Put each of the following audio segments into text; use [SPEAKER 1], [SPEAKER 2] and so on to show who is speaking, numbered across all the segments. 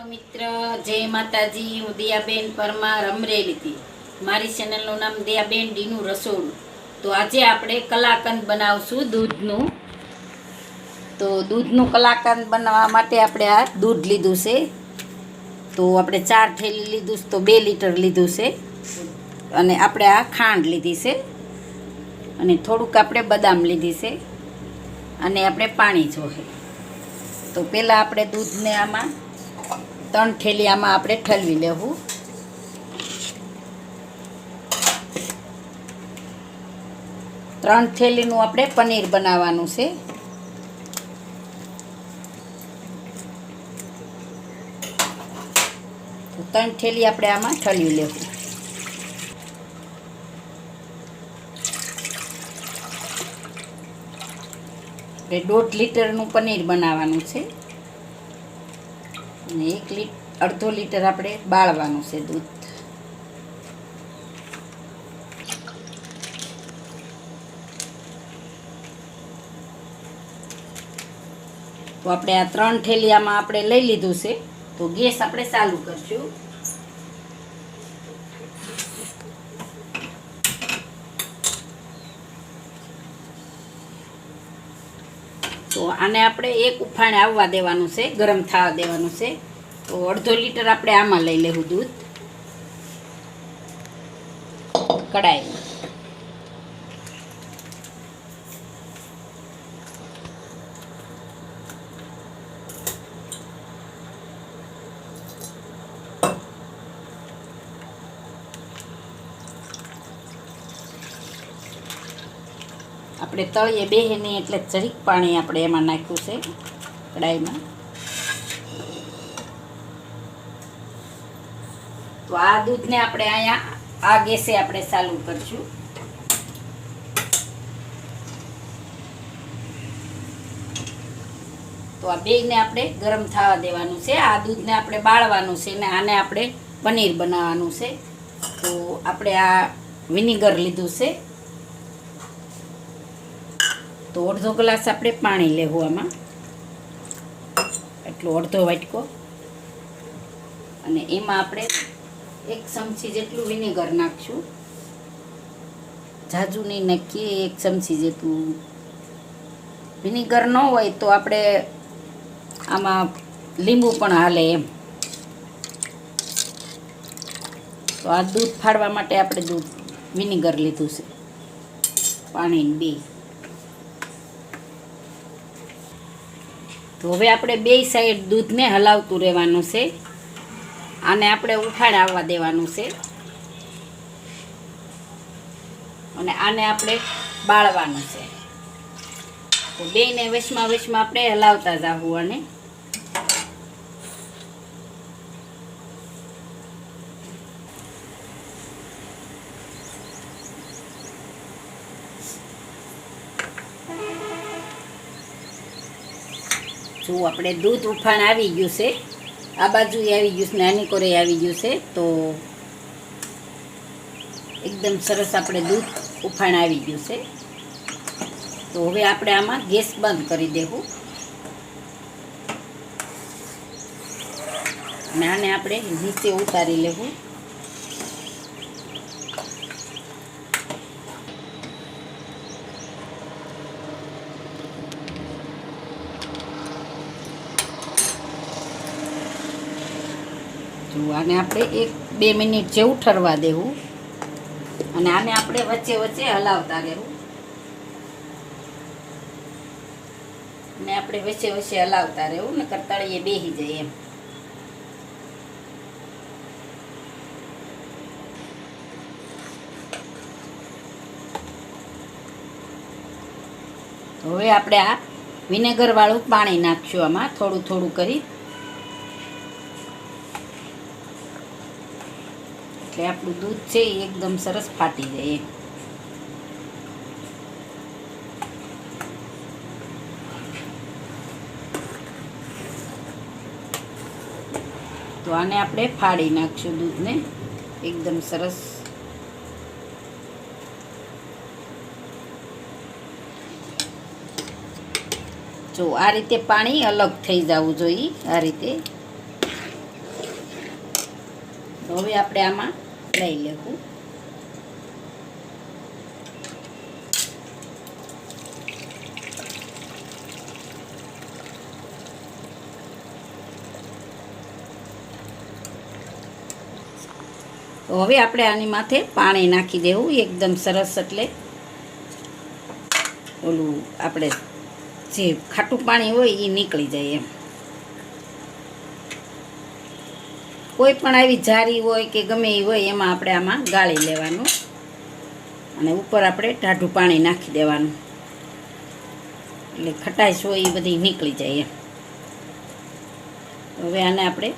[SPEAKER 1] Hello मित्र, जय माताजी। हूँ दियाबेन परमार अमरेलीथी। मारी चेनलનું નામ દિયાબેન ડીનું રસોડું। તો આજે આપણે કલાકંદ બનાવશું દૂધનું। તો દૂધનું કલાકંદ બનાવવા માટે આપણે આ દૂધ લીધું છે। તો આપણે 4 થેલી લીધું છે, તો 2 લીટર લીધું છે। અને આપણે આ ખાંડ લીધી છે અને થોડુંક આપણે બદામ લીધી છે અને આપણે પાણી જોઈએ। તો પહેલાં આપણે દૂધને આમાં 3 થેલી આમાં આપણે ઠલવી લેવું। ત્રણ થેલીનું આપણે પનીર બનાવવાનું છે। તો 3 થેલી આપણે આમાં ઠલવી લેવું। આપણે 1.5 લીટરનું પનીર બનાવવાનું છે અને 1.5 લીટર આપણે બાળવાનું છે દૂધ। તો આપણે આ 3 થેલી આમાં આપણે લઈ લીધું છે। તો ગેસ આપણે ચાલુ કરશું। તો આને આપણે એક ઉફાણે આવવા દેવાનું છે, ગરમ થવા દેવાનું છે। તો 1/2 લીટર આપણે આમાં લઈ લેવું દૂધ કડાઈમાં। આપણે તળીએ બેહે નહીં એટલે જરીક પાણી આપણે એમાં નાખ્યું છે કડાઈમાં। તો આ દૂધને આપણે અહીંયા આ ગેસે આપણે ચાલુ કરશું। તો આ બેયને આપણે ગરમ થવા દેવાનું છે। આ દૂધને આપણે બાળવાનું છે ને આને આપણે પનીર બનાવવાનું છે। તો આપણે આ વિનેગર લીધું છે। તો 1/2 ગ્લાસ આપણે પાણી લેવું આમાં, એટલો 1/2 વાટકો। અને એમાં આપણે 1 ચમચી જેટલું વિનેગર નાખશું। ઝાઝુ નહીં નાખીએ, 1 ચમચી જેટલું। વિનેગર ન હોય તો આપણે આમાં લીંબુ પણ હાલે એમ। તો આ દૂધ ફાડવા માટે આપણે વિનેગર લીધું છે, પાણી 2। તો હવે આપણે 2 સાઈડ દૂધને હલાવતું રહેવાનું છે। આને આપણે ઉફાળ આવવા દેવાનું છે અને આને આપણે બાળવાનું છે। તો બેયને વચમાં આપણે હલાવતા જાવું અને જો આપણે દૂધ ઉફાણ આવી ગયું છે, આ બાજુ આવી ગયું છે ને આની કોરે આવી ગયું છે। તો એકદમ સરસ આપણે દૂધ ઉફાણ આવી ગયું છે। તો હવે આપણે આમાં ગેસ બંધ કરી દેવું અને આને આપણે નીચે ઉતારી લેવું। જો આને આપણે 1-2 મિનિટ જેવું ઠરવા દેવું અને આને આપણે વચ્ચે વચ્ચે હલાવતા રહેવું અને આપણે વચ્ચે વચ્ચે હલાવતા રહેવું નકર તળીએ બેસી જાય એમ। તો હવે આપણે આ વિનેગર વાળું પાણી નાખશું આમાં થોડું થોડું કરી, એટલે આપણું દૂધ છે એ એકદમ સરસ ફાટી જાય એમ। તો આને આપણે ફાડી નાખશું દૂધને એકદમ સરસ। જો આ રીતે પાણી અલગ થઈ જવું જોઈએ, આ રીતે। તો હવે આપણે આમાં લઈ લેવું. તો હવે આપણે આની માથે પાણી નાખી દેવું એકદમ સરસ, એટલે ઓલું આપણે જે ખાટું પાણી હોય એ નીકળી જાય એમ. કોઈ પણ આવી જારી હોય કે ગમે એ હોય એમાં આપણે આમાં ગાળી લેવાનું અને ઉપર આપણે ટાઢું પાણી નાખી દેવાનું, એટલે ખટાશ હોય એ બધી નીકળી જાય એમ. હવે આને આપણે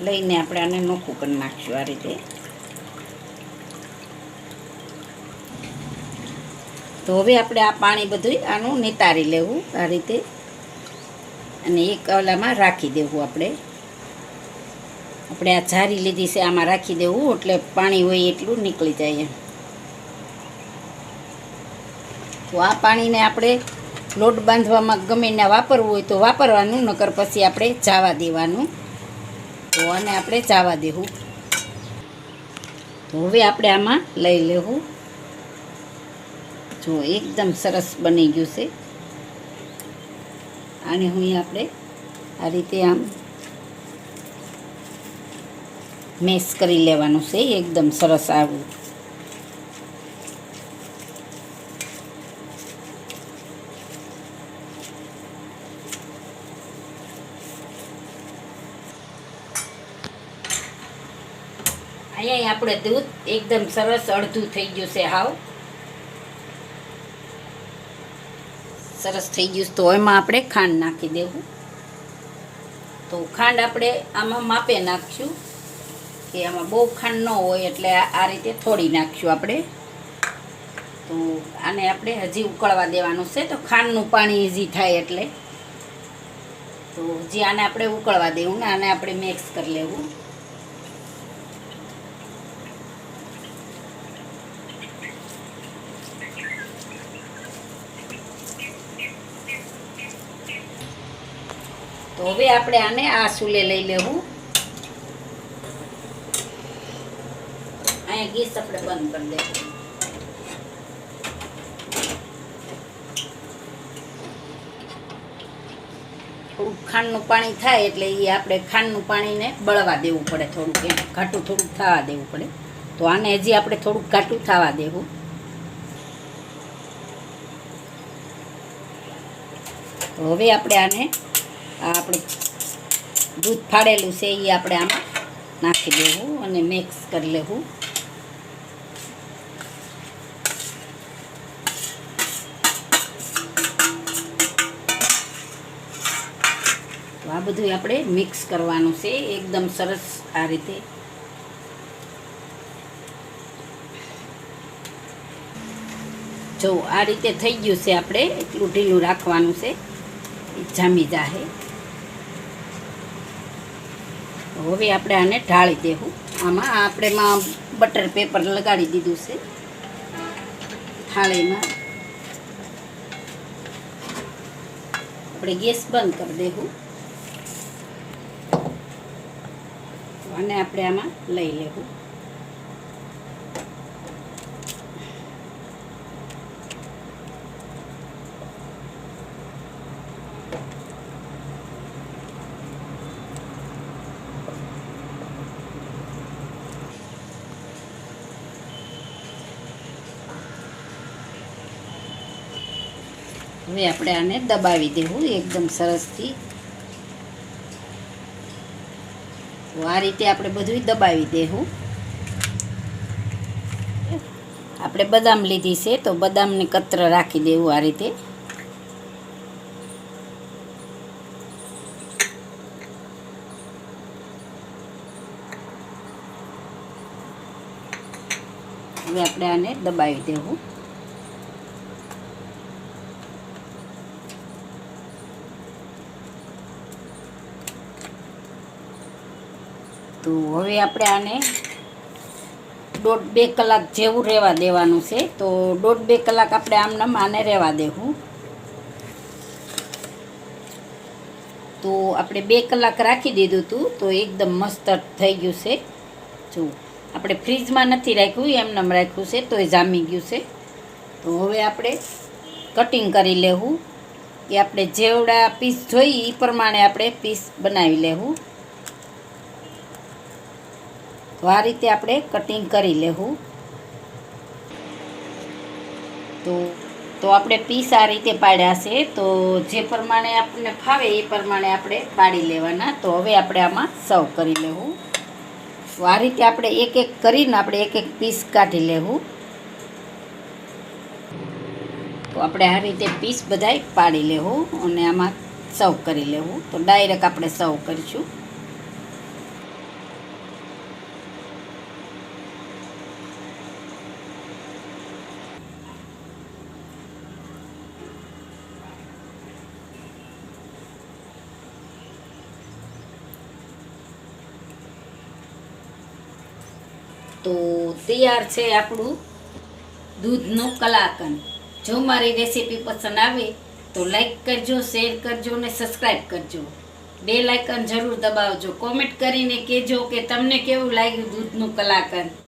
[SPEAKER 1] લઈને આપણે આને નોખું કરી નાખીશું આ રીતે. તો હવે આપણે આ પાણી બધું આનું નિતારી લેવું આ રીતે અને એક ઓલામાં રાખી દેવું. આપણે આ જારી લીધી છે આમાં રાખી દેવું, એટલે પાણી હોય એટલું નીકળી જાય એમ. તો આ પાણીને આપણે લોટ બાંધવામાં ગમે ને વાપરવું હોય તો વાપરવાનું, નકર પછી આપણે ચાવા દેવાનું. તો આને આપણે ચાવા દેવું. તો હવે આપણે આમાં લઈ લેવું. જો એકદમ સરસ બની ગયું છે. આને હું આપણે આ રીતે આમ મેશ કરી લેવાનું છે એકદમ સરસ આવું. અહીંયા આપણે દૂધ એકદમ સરસ અડધું થઈ ગયું છે, હાવ સરસ થઈ ગયું. તો એમાં આપણે ખાંડ નાખી દેવું. તો ખાંડ આપણે આમાં માપે નાખશું કે આમાં બહુ ખાંડ ન હોય, એટલે આ રીતે થોડી નાખશું આપણે. તો આને આપણે હજી ઉકળવા દેવાનું છે, તો ખાંડનું પાણી ઇઝી થાય એટલે. તો હજી આને આપણે ઉકળવા દેવું ને આને આપણે મિક્સ કરી લેવું. તો હવે આપણે આને આ ચૂલે લઈ લેવું. અહીંયા ગેસ આપણે બંધ કરી દેવું. થોડુંક ખાંડનું પાણી થાય એટલે એ આપણે ખાંડનું પાણીને બળવા દેવું પડે, થોડુંક એમ ઘાટું થોડુંક થવા દેવું પડે. તો આને હજી આપણે થોડુંક ઘાટું થવા દેવું. તો હવે આપણે આને આપણે દૂધ ફાડેલું છે એ આપણે આમાં નાખી દેવું અને મિક્સ કરી લેવું. તો આ બધું આપણે મિક્સ કરવાનું છે એકદમ સરસ આ રીતે. જો આ રીતે થઈ ગયું છે, આપણે એટલું ઢીલું રાખવાનું છે, જામી જાહે. હવે આપણે આને ઢાળી દેવું. આમાં આપણે બટર પેપર લગાડી દીધું છે થાળીમાં. આપણે ગેસ બંધ કરી દેવું અને આપણે આમાં લઈ લેવું. હવે આપણે આને દબાવી દેવું એકદમ સરસથી. તો આ રીતે આપણે બધું દબાવી દેવું. આપણે બદામ લીધી છે તો બદામને કતર રાખી દેવું આ રીતે. હવે આપણે આને દબાવી દેવું. તો હવે આપણે આને 1.5-2 કલાક જેવું રહેવા દેવાનું છે. તો 1.5-2 કલાક આપણે આમને રહેવા દેવું. તો આપણે 2 કલાક રાખી દીધું હતું તો એકદમ મસ્ત થઈ ગયું છે. જો આપણે ફ્રીજમાં નથી રાખ્યું, એમનેમ રાખ્યું છે તો એ જામી ગયું છે. તો હવે આપણે કટિંગ કરી લેવું કે આપણે જેવડા પીસ જોઈએ એ પ્રમાણે આપણે પીસ બનાવી લેવું. તો આ રીતે આપણે કટિંગ કરી લેવું. તો આપણે પીસ આ રીતે પાડ્યા છે. તો જે પ્રમાણે આપણને ફાવે એ પ્રમાણે આપણે પાડી લેવાના. તો હવે આપણે આમાં સર્વ કરી લેવું. તો આ રીતે આપણે એક એક કરીને આપણે એક એક પીસ કાઢી લેવું. તો આપણે આ રીતે પીસ બધાય પાડી લેવું અને આમાં સર્વ કરી લેવું. તો ડાયરેક્ટ આપણે સર્વ કરીશું. તો તૈયાર છે આપણું દૂધનું કલાકંદ. જો મારી રેસીપી પસંદ આવે તો લાઈક કરજો, શેર કરજો અને સબસ્ક્રાઈબ કરજો. બેલ આઇકન જરૂર દબાવજો. કોમેન્ટ કરીને કહેજો કે તમને કેવું લાગ્યું દૂધનું કલાકંદ.